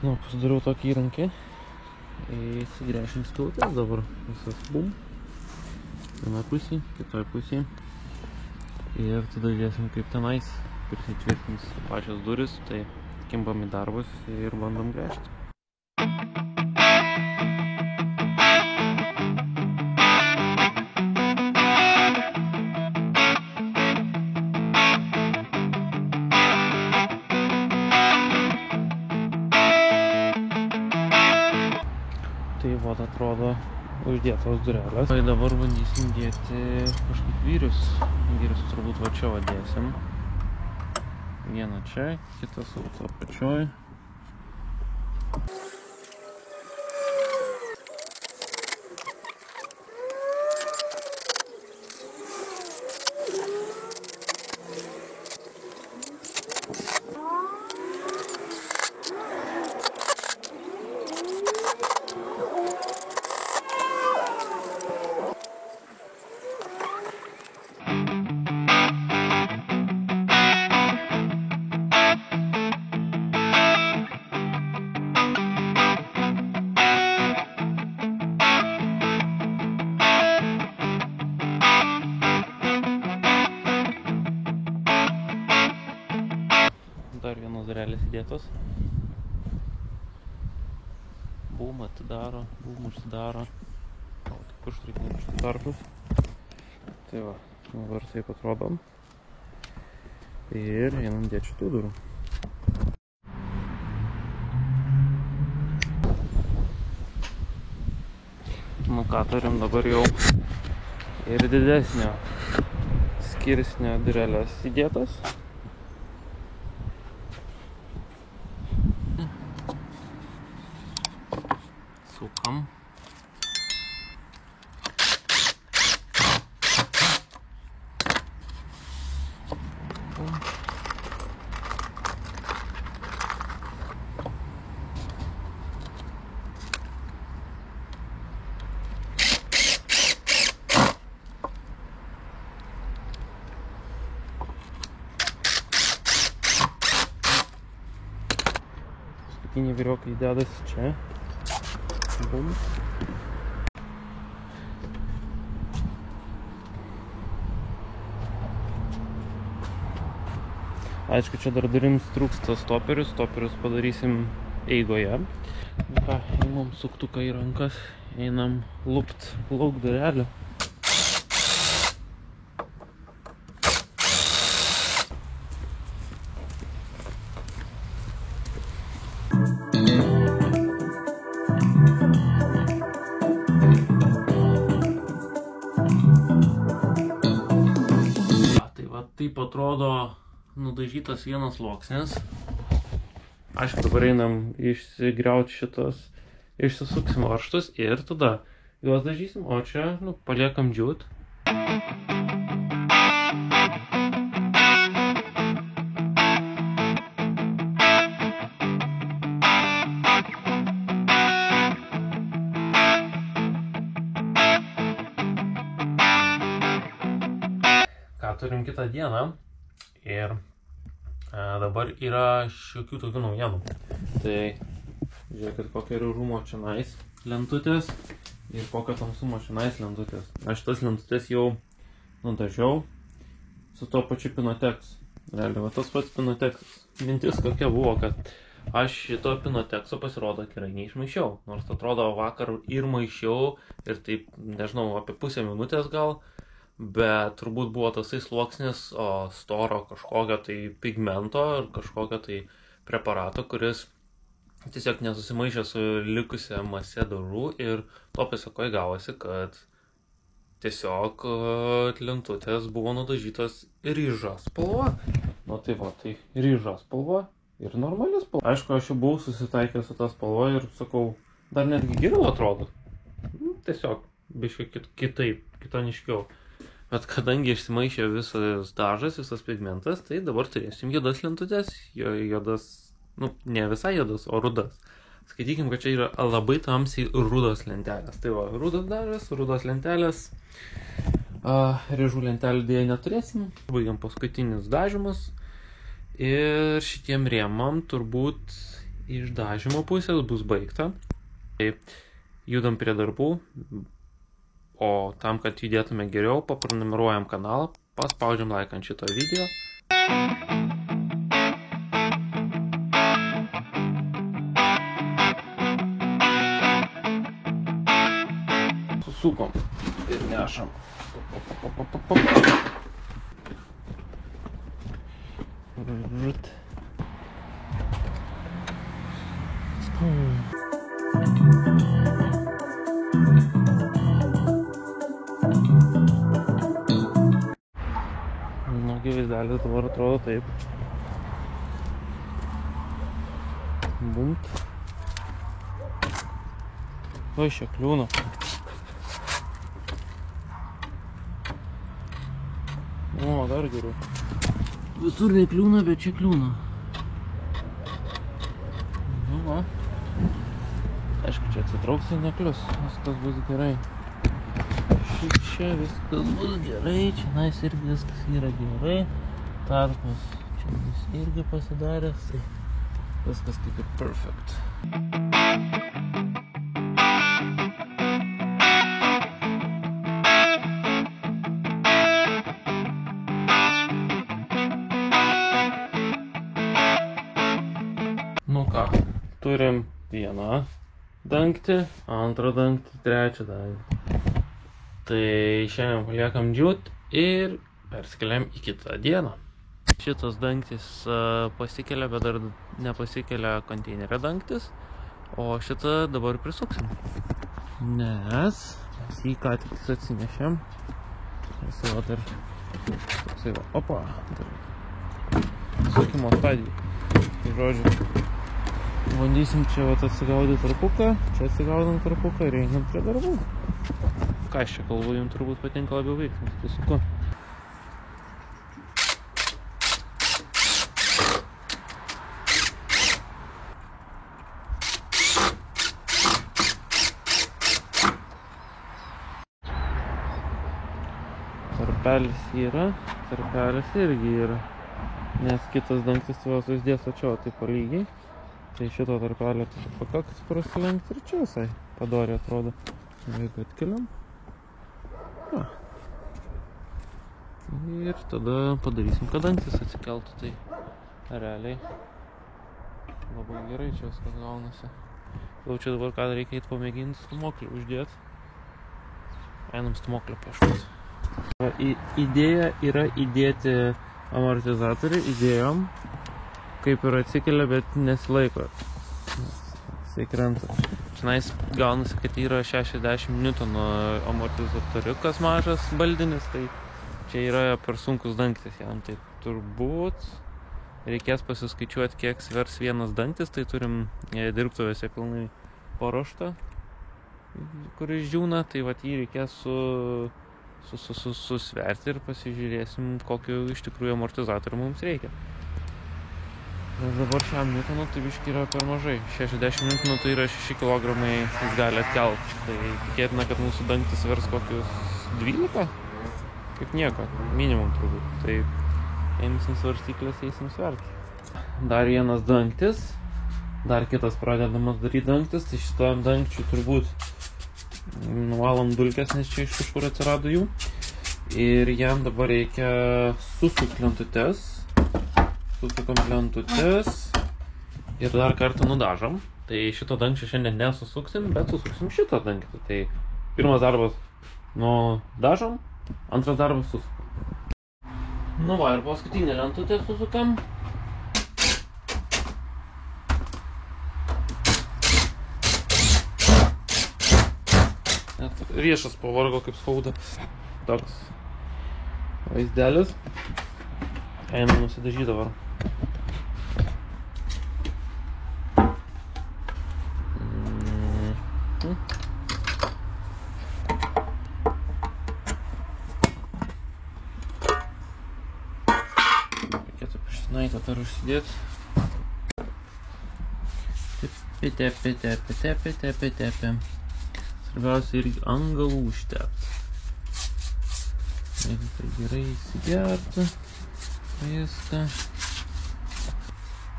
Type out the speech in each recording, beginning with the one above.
Nu, pasidariau tokį įrankį. Įsigręšim skilutės dabar. Visas bum. Viena pusė, kitoj pusė. Ir tada dėsim kaip tenais. Prisitvirtins pačios duris. Tai kimbam į darbus ir bandom gręžti. Tai vod atrodo uždėtos durelės. Tai dabar bandysim dėti kažkaip vyrius. Vyrius turbūt va čia vadėsim. Vieną čia, kitą su to pačioj. Dar vienos durelės įdėtos. Bum atidaro, bum užsidaro. Tik užtrykime kažkaip tarpus. Tai va, dabar taip atrodom. Ir einam dėti šitų durų. Nu ką, turim dabar jau ir didesnio skirsnio durelės įdėtos. Sukam. Paskutiniai vyriokai dedasi čia. Bum. Aišku, čia dar durims trūksta stoperius. Stoperius padarysim eigoje. Ką, imam suktuką į rankas, einam lupt lauk durelę. Taip atrodo nudažytas vienas sluoksnis. Aišku, dabar einam išsigriauti šitos, išsisuksim varžtus ir tada juos dažysim, o čia paliekam džiūt. Turim kitą dieną ir dabar yra šiokių tokių naujienų. Tai žiūrėkit, kokia yra rūmo čionais lentutės ir kokio tamsumo čionais lentutės. Aš šitas lentutės jau nudažiau su to pačiu Pinotex. Realiai, va tas pats Pinotex. Mintis kokia buvo, kad aš šito Pinotekso pasirodo gerai neišmaišiau. Nors atrodo vakar ir maišiau ir taip, nežinau, apie pusę minutės gal. Bet turbūt buvo tasai sluoksnis storo kažkokio tai pigmento ar kažkokio tai preparato, kuris tiesiog nesusimaišė su likusia mase dažų ir to pasekoje gavosi, kad tiesiog lentutės buvo nudažytos ryža spalva. Nu tai va, tai ryža spalva ir normali spalva. Aišku, aš jau buvau susitaikęs su tą spalva ir sakau, dar netgi geriau atrodo. Tiesiog biškai kitaip, kitoniškiau. Bet kadangi išsimaišė visas dažas, visas pigmentas, tai dabar turėsim juodas lentutės, juodas, ne visai juodas, o rudas. Skaitykim, kad čia yra labai tamsiai rudos lentelės. Tai va, rudas dažas, rudos lentelės, rėžų lentelių dėja neturėsim. Baigiam paskutinius dažymus ir šitiem rėmam turbūt iš dažymo pusės bus baigta. Tai judam prie darbų, o tam, kad judėtume geriau, paprenumeruojam kanalą, paspaudžiam like ant šito video. Susukom ir nešam. Nugi vaizdelis dabar atrodo taip. Bumt. O, čia kliūna. O, dar geriau. Visur nekliūna, bet čia kliūna. Nu va. Aišku, čia atsitrauks ir neklius. Viskas bus gerai. Čia viskas bus gerai. Čia nais irgi viskas yra gerai. Tarpas čia bus irgi pasidaręs. Tai viskas kaip ir perfect. Nu ką, turim vieną dangtį, antrą dangtį, trečią dangtį. Tai šiandien paliekam džiūt ir perskeliam į kitą dieną. Šitas dangtis pasikelia, bet dar nepasikelia konteinerio dangtis, o šitą dabar prisuksim. Nes mes jį ką tik atsinešėm. Jis va dar toksai va, opa, dar sukimo stadijai. Tai žodžiu, bandysim čia atsigaudyti tarpuką, čia atsigaudam tarpuką ir einam prie darbų. Ką aš čia kalbu, jums turbūt patinka labiau veiksmas, tai suku. Tarpelis yra, tarpelis irgi yra. Nes kitas dangtis susidės tačiau taip palygiai. Tai šito tarpelio pakaks prasilenkti ir čia visai padoriai atrodo. Jeigu atkeliam. Ir tada padarysim, kad dangtis atsikeltų. Tai realiai labai gerai čia viskas gaunasi. Jau čia dabar ką reikia eit pamėginti stumoklį uždėti. Einam stumoklį paieškoti. Idėja yra įdėti amortizatorių, įdėjom, kaip ir atsikelia, bet nesilaiko. Jisai krenta. Čianais gaunasi, kad yra 60 Newtonų amortizatoriukas mažas baldinis, tai čia yra per sunkus dangtis jam. Tai turbūt reikės pasiskaičiuoti, kiek svers vienas dangtis, tai turim dirbtuvėse pilnai paruoštą, kuris džiūna, tai vat jį reikės susverti ir pasižiūrėsim, kokiu iš tikrųjų amortizatorių mums reikia. Nes dabar šiam Newtonų tai biškai yra per mažai. 60 Newtonų tai yra 6 kg jis gali atkelti. Tai tikėtina, kad mūsų dangtis svers kokius 12? Kaip nieko, minimum turbūt. Tai imsim svarstyklės, eisim sverti. Dar vienas dangtis. Dar kitas pradedamas daryti dangtis. Tai šitam dangčiui turbūt nuvalom dulkes, nes čia iš kažkur atsirado jų. Ir jam dabar reikia susukti lentutes. Susukam lentutes ir dar kartą nudažom. Tai šito dangčio šiandien nesusuksim, bet susuksim šito dangtį. Tai pirmas darbas nudažom, antras darbas susukam. Nu va, ir paskutinę lentutę susukam. Net riešas pavargo, kaip skauda. Toks vaizdelis. Einam nusidažyti dabar. Reikėtų priešinaitą dar užsidėti. Tepi. Svarbiausia irgi ant galų užtepti. Jeigu tai gerai įsigertų viską.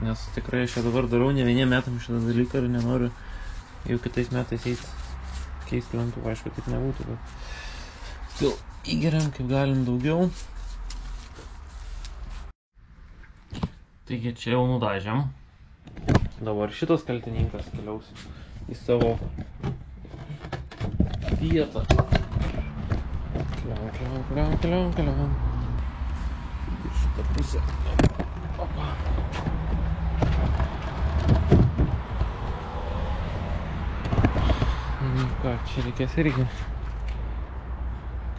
Nes tikrai aš dabar darau ne vieniem metam šitą dalyką ir nenoriu jau kitais metais keisti lentų, aišku, taip nebūtų, bet gal įgeriam kaip galim daugiau. Taigi čia jau nudažėm. Dabar šitas kaltininkas keliaus į savo vietą. Keliam. Ir šitą pusę. Opa. Ką, čia reikės irgi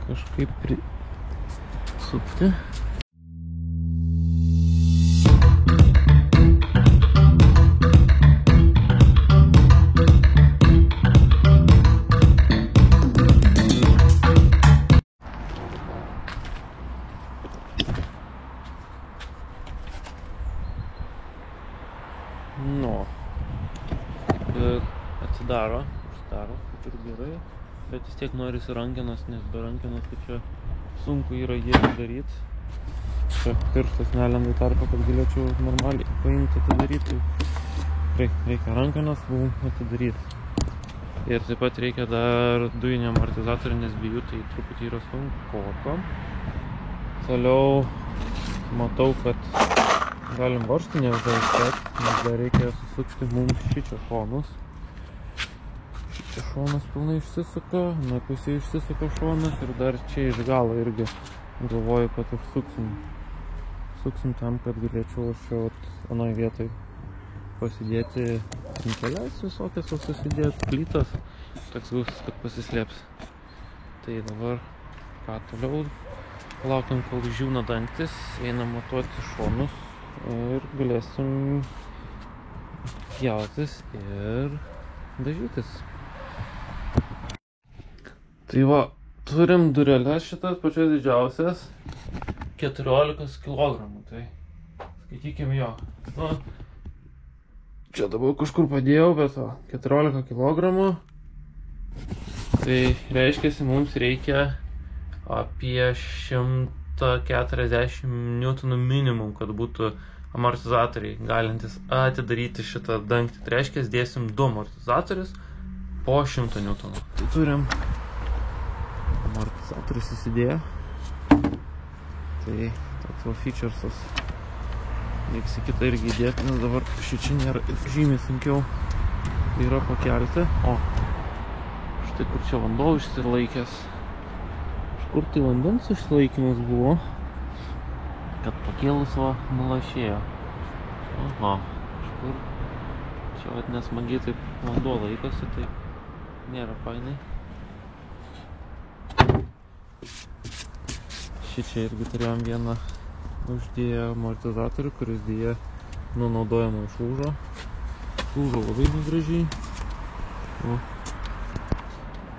kažkaip prisupti. Nu, ir atsidaro, kaip ir gerai, bet vis tiek norisi rankenos, nes be rankenos tai čia sunku yra jį daryti. Čia pirštas nelenda į tarpą, kad galėčiau normaliai paimti atidaryti. Reikia rankenos, atidaryti. Ir taip pat reikia dar dujinį amortizatorių, nes bijų tai truputį yra sunku. Toliau matau, kad galim varžtinę visai įstėti, nes dar reikia susukti mums šičia šonus. Šičia šonas pilnai išsisuka, nuo pusė išsisuka šonas ir dar čia iš galo irgi galvoju, kad užsuksim. Suksim tam, kad galėčiau aš čia anoj vietoj pasidėti trinkeles visokias, susidėti plytas, toks gausis, kad pasislėps. Tai dabar ką toliau, laukiam, kol išdžiūna dangtis, einam matuoti šonus ir galėsim pjautis ir dažytis. Tai va, turim dureles šitas pačias didžiausias 14 kg, tai skaitykim jo. Nu, čia dabar kažkur padėjau, bet 14 kg, tai reiškiasi mums reikia apie 140 N minimum, kad būtų amortizatoriai galintis atidaryti šitą dangtį. Tai reiškia, dėsim 2 amortizatorius po 100 N. Tai turim amortizatorius įsidėję. Tai toks va featuresas. Reiks į kitą irgi įdėti, nes dabar šičia nėra žymiai sunkiau yra pakelti. O, štai kur čia vanduo išsilaikęs. Kur tai vandens išsilaikymas buvo, kad pakėlus va nulašėjo. Aha, kažkur čia vat nesmagiai taip vanduo laikosi, tai nėra fainai. Šičia irgi turėjom vieną uždėję amortizatorių, kuris dėja nuo naudojimo išlūžo. Lūžo labai negražiai.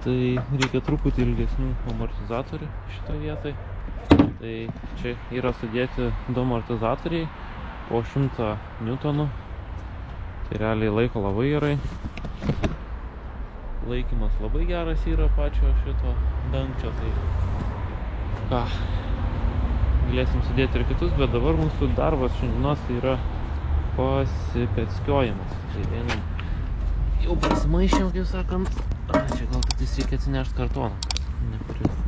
Tai reikia truputį ilgesnių amortizatorių šitą vietoj. Tai čia yra sudėti 2 amortizatoriai po 100 N. Tai realiai laiko labai gerai. Laikymas labai geras yra pačio šito dangčio. Tai ką, galėsim sudėti ir kitus, bet dabar mūsų darbas šiandienos tai yra pasipeckiojimas. Tai einam, jau pasimaišėm, kaip sakant. Čia gal tiktais reikia atsinešti kartoną. Nepareikia.